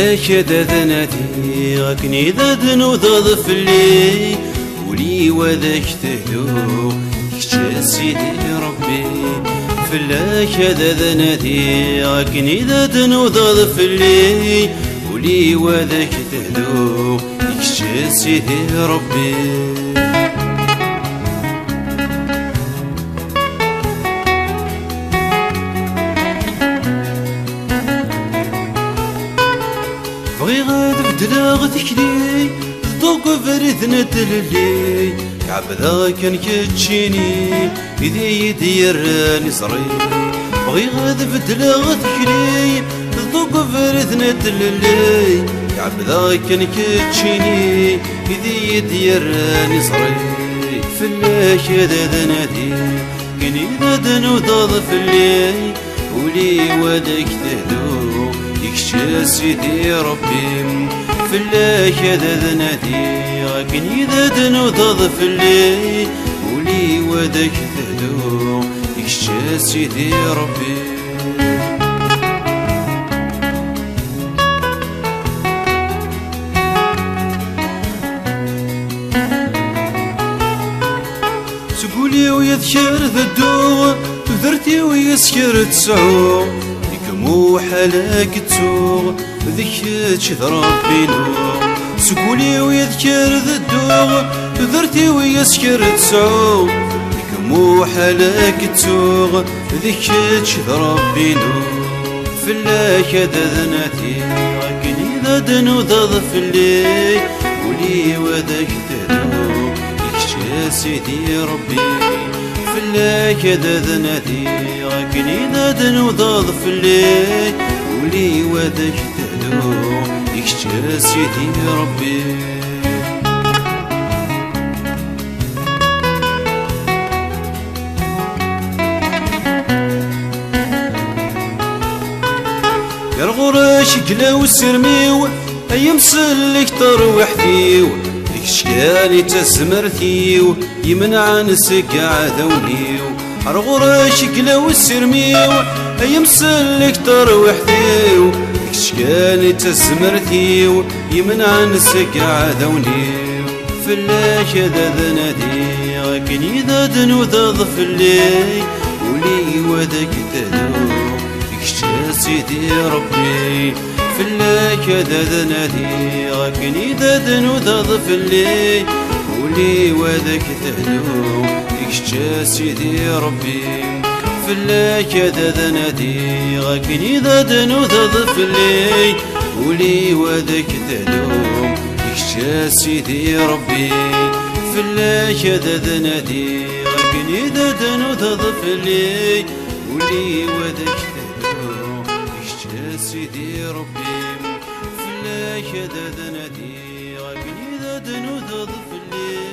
فلاك ذناتي غاكني ذدن ضفلي ولي وذاك تهدو كشا سيدي ربي فلاك ذناتي غاكني ذدن ضفلي ولي وذاك تهدو كشا سيدي ربي بغي غاد بدلا تكلي ضوق فرثنا تللي كعبدا كان كتشيني إذا يدير راني صغير بغي غاد بدلا تكلي ضوق فرثنا تللي كعبدا كان كتشيني إذا يدير راني صغير فلاك هذا نادي كني ذا وضاض فلي ولي ودك تهدو يكشى سيدي ربي فلاك هذا نادي غاكني ذا وضاض فلي ولي ودك تهدو يكشى سيدي ربي سقولي ويذكر ذدو ذرتي ويسكر تسعو يكمو حلاك تسوغ ذيك ربي نور سقولي ويذكر ذدو ذرتي ويسكر تسعو يكمو حلاك تسوغ ذيك ربي نور فلاك ذناتي غاكني ذدن وضاض فلي ولي وذاك تهدو يكشى سيدي ربي فلاك ذناتي غاكني ذدن وضاض فلي ولي وذاك تهدو يكشى سيدي ربي كالغراش كلاو السرميو ايام سلك تروحتيو ديك شكالي تسمرتيو يمنع نسك عذونيو الغراش كلاو السرميو ايام سلك تروحتيو ديك شكالي تسمرتيو يمنع نسك عذونيو فلاك ذا نادي غاكني ذا وضاض فلي ولي وذاك تهدو يكشى سيدي ربي فلاك ذا نادي غاكني ذا وضاض فلي ولي وذاك تهدو يكشى سيدي ربي فلاك ذا نادي غاكني ذا وضاض فلي ولي وذاك تهدو يكشى سيدي ربي فلاك ذا نادي غاكني ذا وضاض فلي ولي وذاك سيدي ربي فلاك ذا نادي غاكني ذا وضاض فلي